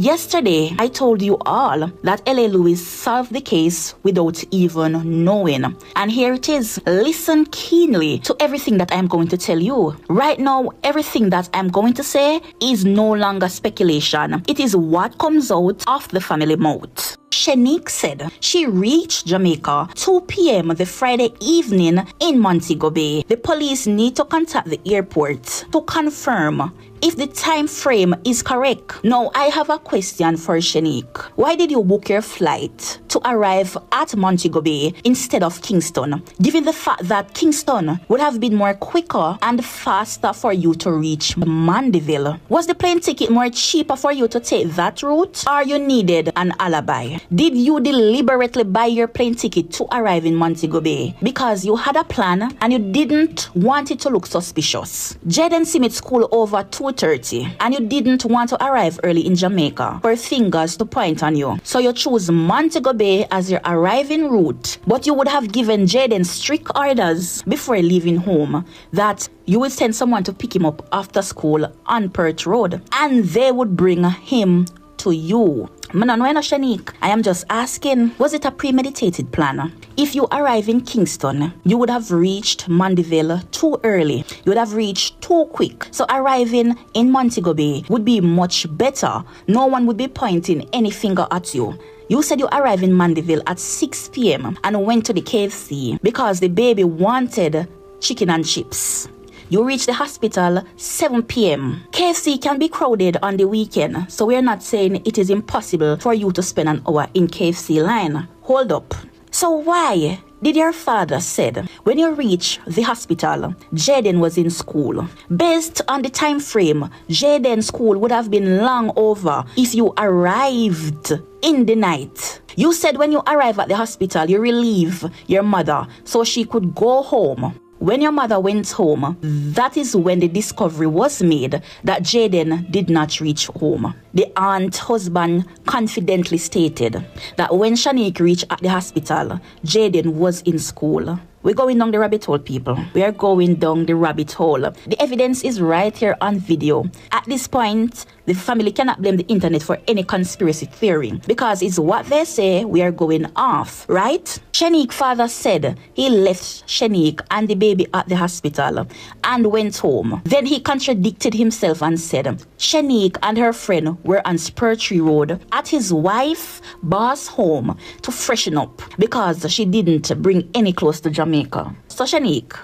Yesterday, I told you all that L.A. Lewis solved the case without even knowing. And here it is. Listen keenly to everything that I'm going to tell you. Right now, everything that I'm going to say is no longer speculation. It is what comes out of the family mouth. Shanique said she reached Jamaica 2 p.m. the Friday evening in Montego Bay. The police need to contact the airport to confirm if the time frame is correct. Now, I have a question for Shanique. Why did you book your flight to arrive at Montego Bay instead of Kingston, given the fact that Kingston would have been more quicker and faster for you to reach Mandeville? Was the plane ticket more cheaper for you to take that route, or you needed an alibi? Did you deliberately buy your plane ticket to arrive in Montego Bay because you had a plan and you didn't want it to look suspicious? Jayden Smith school over 2:30 and you didn't want to arrive early in Jamaica for fingers to point on you. So you choose Montego Bay as your arriving route, but you would have given Jayden strict orders before leaving home that you would send someone to pick him up after school on Perth Road and they would bring him to you. Shanique, I am just asking, was it a premeditated plan? If you arrive in Kingston, you would have reached Mandeville too early. You would have reached too quick. So arriving in Montego Bay would be much better. No one would be pointing any finger at you. You said you arrived in Mandeville at 6 p.m. and went to the KFC because the baby wanted chicken and chips. You reach the hospital 7 p.m. KFC can be crowded on the weekend, so we're not saying it is impossible for you to spend an hour in KFC line. Hold up. So why did your father said when you reach the hospital, Jayden was in school? Based on the time frame, Jayden's school would have been long over if you arrived in the night. You said when you arrive at the hospital, you relieve your mother so she could go home. When your mother went home, that is when the discovery was made that Jayden did not reach home. The aunt husband confidently stated that when Shanique reached at the hospital, Jayden was in school. We're going down the rabbit hole, people. We are going down the rabbit hole. The evidence is right here on video. At this point, the family cannot blame the internet for any conspiracy theory because it's what they say we are going off, right? Shanique's father said he left Shanique and the baby at the hospital and went home. Then he contradicted himself and said Shanique and her friend were on Spurtree Road at his wife's boss' home to freshen up because she didn't bring any clothes to Jamaica. So Shanique,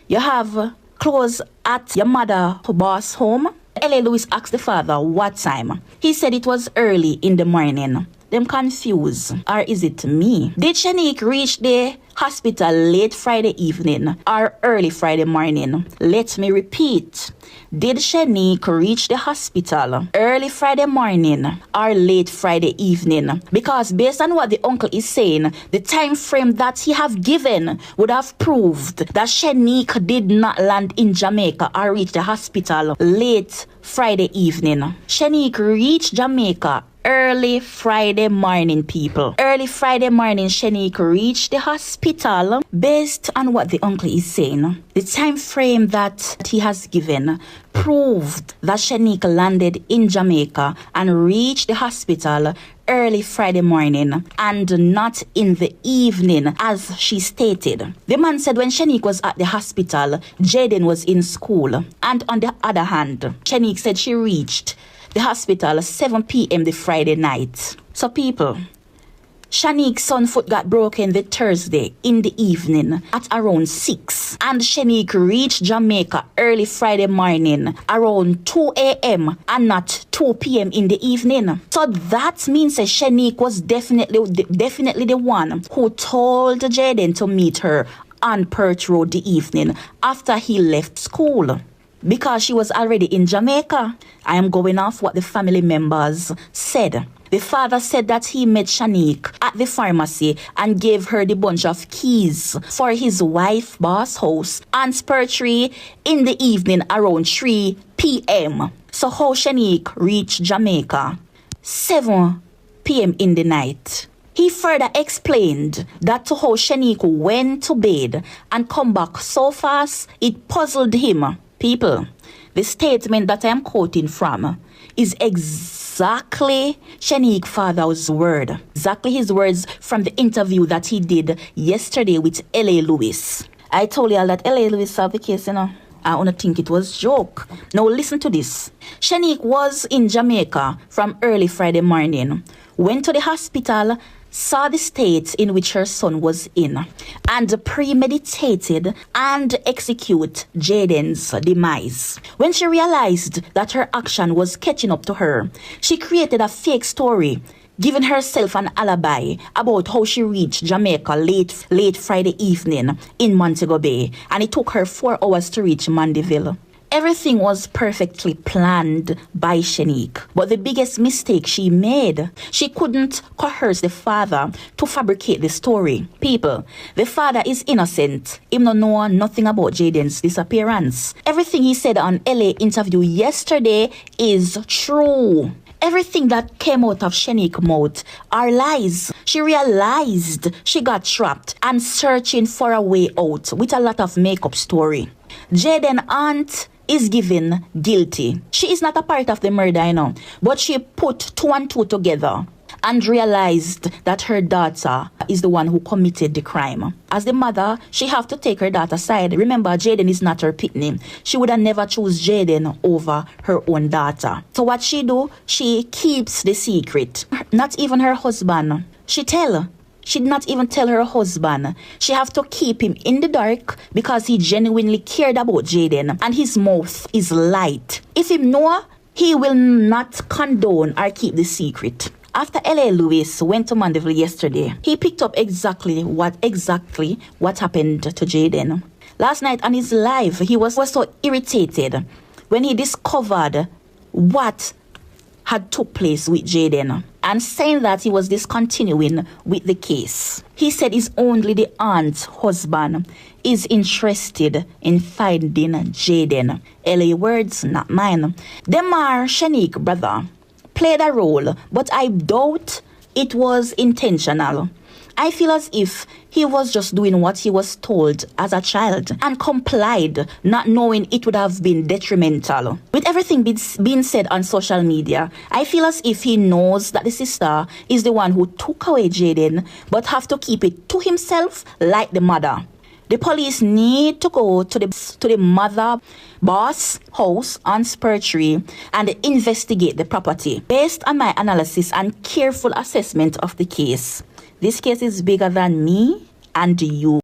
you have clothes at your mother's boss' home? L.A. Lewis asked the father what time. He said it was early in the morning. Them confused. Or is it me? Did Shanique reach the hospital late Friday evening or early Friday morning? Let me repeat. Did Shanique reach the hospital early Friday morning or late Friday evening? Because based on what the uncle is saying, the time frame that he have given would have proved that Shanique did not land in Jamaica or reach the hospital late Friday evening. Shanique reached Jamaica early Friday morning, people. Early Friday morning, Shanique reached the hospital based on what the uncle is saying. The time frame that he has given proved that Shanique landed in Jamaica and reached the hospital early Friday morning and not in the evening as she stated. The man said when Shanique was at the hospital, Jayden was in school. And on the other hand, Shanique said she reached the hospital 7 p.m. the Friday night. So people, Shanique's son's foot got broken the Thursday in the evening at around 6. And Shanique reached Jamaica early Friday morning around 2 a.m. and not 2 p.m. in the evening. So that means that Shanique was definitely the one who told Jayden to meet her on Perth Road the evening after he left school. Because she was already in Jamaica. I am going off what the family members said. The father said that he met Shanique at the pharmacy and gave her the bunch of keys for his wife's boss house on Spurtree in the evening around 3 p.m. So how Shanique reached Jamaica 7 p.m. in the night. He further explained that to how Shanique went to bed and come back so fast, it puzzled him. People, the statement that I am quoting from is exactly Shanique's father's word. Exactly his words from the interview that he did yesterday with L.A. Lewis. I told y'all that L.A. Lewis solved the case, I wanna think it was joke. Now listen to this. Shanique was in Jamaica from early Friday morning, went to the hospital, saw the state in which her son was in, and premeditated and execute Jayden's demise. When she realized that her action was catching up to her, she created a fake story, giving herself an alibi about how she reached Jamaica late Friday evening in Montego Bay, and it took her 4 hours to reach Mandeville. Everything was perfectly planned by Shanique, but the biggest mistake she made, she couldn't coerce the father to fabricate the story. People, the father is innocent. He don't know nothing about Jayden's disappearance. Everything he said on LA interview yesterday is true. Everything that came out of Shanique's mouth are lies. She realized she got trapped and searching for a way out with a lot of makeup story. Jayden's aunt is given guilty. She is not a part of the murder, but she put 2 and 2 together and realized that her daughter is the one who committed the crime. As the mother, she have to take her daughter's side. Remember, Jayden is not her pitney. She would have never choose Jayden over her own daughter. So what she do? She keeps the secret. Not even her husband. She did not even tell her husband. She have to keep him in the dark because he genuinely cared about Jayden and his mouth is light. If he know, he will not condone or keep the secret. After L.A. Lewis went to Mandeville yesterday, he picked up exactly what happened to Jayden. Last night on his live, he was so irritated when he discovered what had took place with Jayden and saying that he was discontinuing with the case. He said it's only the aunt's husband is interested in finding Jayden. L.A. words, not mine. Them are Shanique brother played a role, but I doubt it was intentional. I feel as if he was just doing what he was told as a child and complied, not knowing it would have been detrimental. With everything being said on social media, I feel as if he knows that the sister is the one who took away Jayden, but have to keep it to himself like the mother. The police need to go to the mother boss house on Spur Tree and investigate the property. Based on my analysis and careful assessment of the case, this case is bigger than me and you.